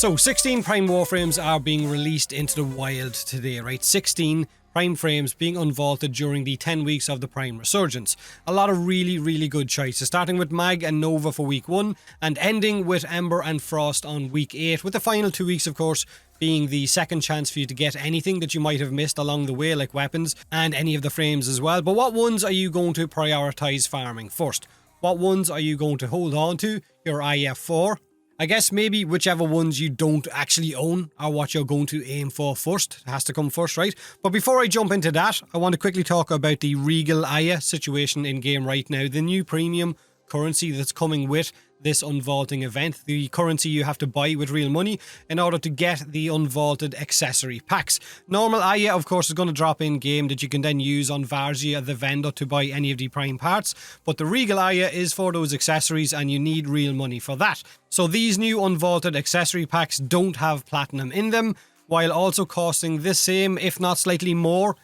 So 16 Prime Warframes are being released into the wild today, right? 16 Prime frames being unvaulted during the 10 weeks of the Prime Resurgence. A lot of really good choices, starting with Mag and Nova for week 1 and ending with Ember and Frost on week 8, with the final 2 weeks of course being the second chance for you to get anything that you might have missed along the way, like weapons and any of the frames as well. But what ones are you going to prioritise farming first? What ones are you going to hold on to? Your IF4? I guess maybe whichever ones you don't actually own are what you're going to aim for first. It has to come first, right? But before I jump into that, I want to quickly talk about the Regal Aya situation in game right now. The new premium currency that's coming with this unvaulting event, the currency you have to buy with real money in order to get the unvaulted accessory packs. Normal Aya, of course, is going to drop in game that you can then use on Varzia, the vendor, to buy any of the prime parts, but the Regal Aya is for those accessories and you need real money for that. So these new unvaulted accessory packs don't have platinum in them, while also costing the same, if not slightly more,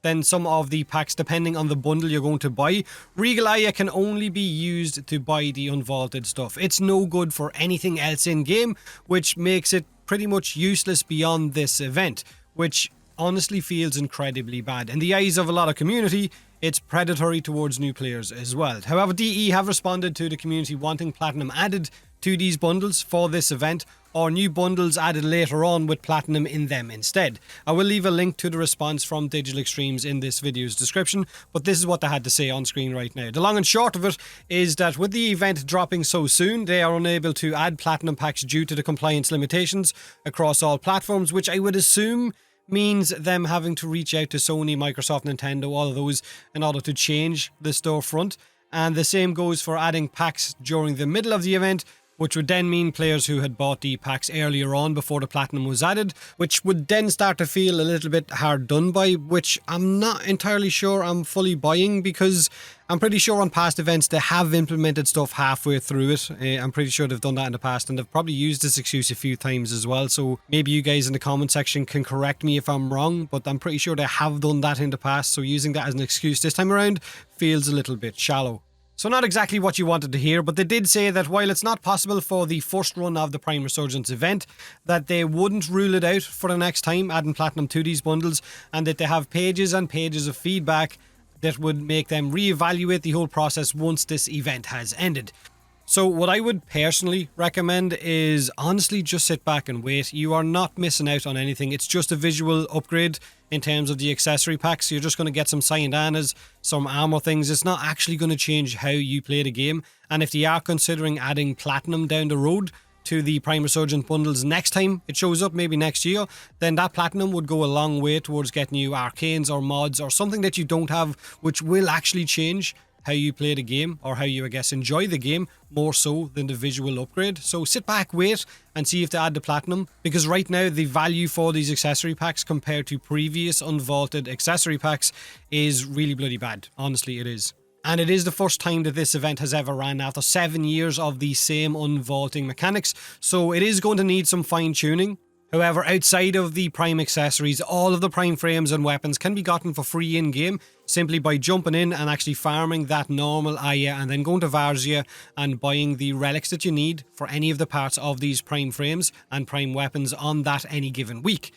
than some of the packs depending on the bundle you're going to buy. Regal Aya can only be used to buy the unvaulted stuff. It's no good for anything else in game, which makes it pretty much useless beyond this event, which honestly feels incredibly bad. In the eyes of a lot of community, it's predatory towards new players as well. However, DE have responded to the community wanting platinum added to these bundles for this event, or new bundles added later on with platinum in them instead. I will leave a link to the response from Digital Extremes in this video's description, but this is what they had to say on screen right now. The long and short of it is that with the event dropping so soon, they are unable to add platinum packs due to the compliance limitations across all platforms, which I would assume means them having to reach out to Sony, Microsoft, Nintendo, all of those, in order to change the storefront. And the same goes for adding packs during the middle of the event, which would then mean players who had bought the packs earlier on before the platinum was added, which would then start to feel a little bit hard done by, which I'm not entirely sure I'm fully buying, because I'm pretty sure on past events they have implemented stuff halfway through it. I'm pretty sure they've done that in the past, and they've probably used this excuse a few times as well, so maybe you guys in the comment section can correct me if I'm wrong, but I'm pretty sure they have done that in the past, so using that as an excuse this time around feels a little bit shallow. So not exactly what you wanted to hear, but they did say that while it's not possible for the first run of the Prime Resurgence event, that they wouldn't rule it out for the next time adding platinum to these bundles, and that they have pages and pages of feedback that would make them reevaluate the whole process once this event has ended. So what I would personally recommend is honestly just sit back and wait. You are not missing out on anything. It's just a visual upgrade in terms of the accessory packs. You're just going to get some Cyandanas, some armor things. It's not actually going to change how you play the game. And if they are considering adding platinum down the road to the Prime Resurgent bundles next time it shows up, maybe next year, then that platinum would go a long way towards getting you arcanes or mods or something that you don't have, which will actually change how you play the game, or how you, I guess, enjoy the game more so than the visual upgrade. So sit back, wait, and see if they add the platinum, because right now the value for these accessory packs compared to previous unvaulted accessory packs is really bloody bad. Honestly, it is. And it is the first time that this event has ever ran after 7 years of the same unvaulting mechanics, so it is going to need some fine tuning. However, outside of the Prime accessories, all of the Prime frames and weapons can be gotten for free in-game simply by jumping in and actually farming that normal Aya and then going to Varzia and buying the relics that you need for any of the parts of these Prime frames and Prime weapons on that any given week.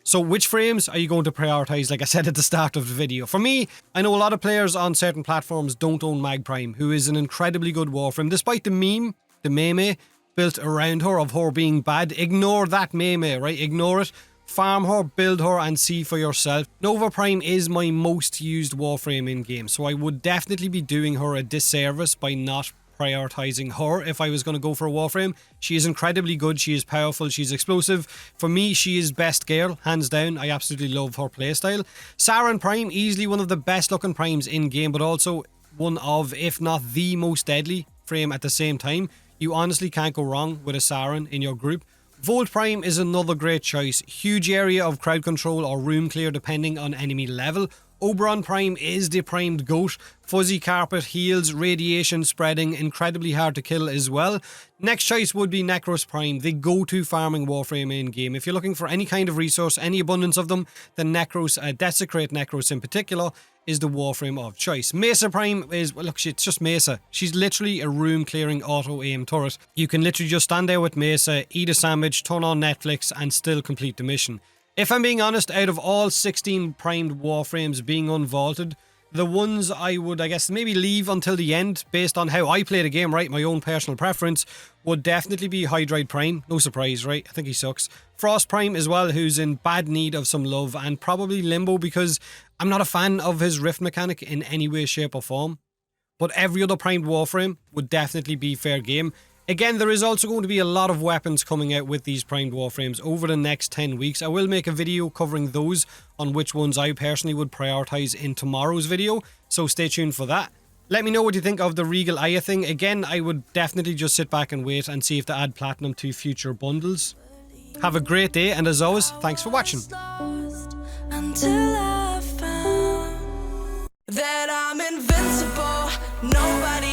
So which frames are you going to prioritise, like I said at the start of the video? For me, I know a lot of players on certain platforms don't own Mag Prime, who is an incredibly good Warframe, despite the meme, the meme, built around her of her being bad. Ignore that meme, right? Ignore it. Farm her, build her, and see for yourself. Nova Prime is my most used Warframe in game, so I would definitely be doing her a disservice by not prioritising her if I was going to go for a Warframe. She is incredibly good, she is powerful, she's explosive. For me, she is best girl, hands down. I absolutely love her playstyle. Saren Prime, easily one of the best looking primes in game, but also one of, if not the most deadly frame at the same time. You honestly can't go wrong with a Saren in your group. Volt Prime is another great choice. Huge area of crowd control or room clear depending on enemy level. Oberon Prime is the primed goat. Fuzzy carpet, heals, radiation spreading, incredibly hard to kill as well. Next choice would be Necros Prime, the go-to farming Warframe in game. If you're looking for any kind of resource, any abundance of them, then Necros, Desecrate Necros in particular, is the Warframe of choice. Mesa Prime is, well, look, it's just Mesa. She's literally a room-clearing auto-aim turret. You can literally just stand there with Mesa, eat a sandwich, turn on Netflix, and still complete the mission. If I'm being honest, out of all 16 primed Warframes being unvaulted, the ones I would, I guess, maybe leave until the end, based on how I play the game, right? My own personal preference, would definitely be Hydride Prime. No surprise, right? I think he sucks. Frost Prime as well, who's in bad need of some love, and probably Limbo, because I'm not a fan of his rift mechanic in any way, shape, or form. But every other primed Warframe would definitely be fair game. Again, there is also going to be a lot of weapons coming out with these primed Warframes over the next 10 weeks. I will make a video covering those on which ones I personally would prioritise in tomorrow's video, so stay tuned for that. Let me know what you think of the Regal Aya thing. Again, I would definitely just sit back and wait and see if they add platinum to future bundles. Have a great day, and as always, thanks for watching. Until I found that I'm invincible, nobody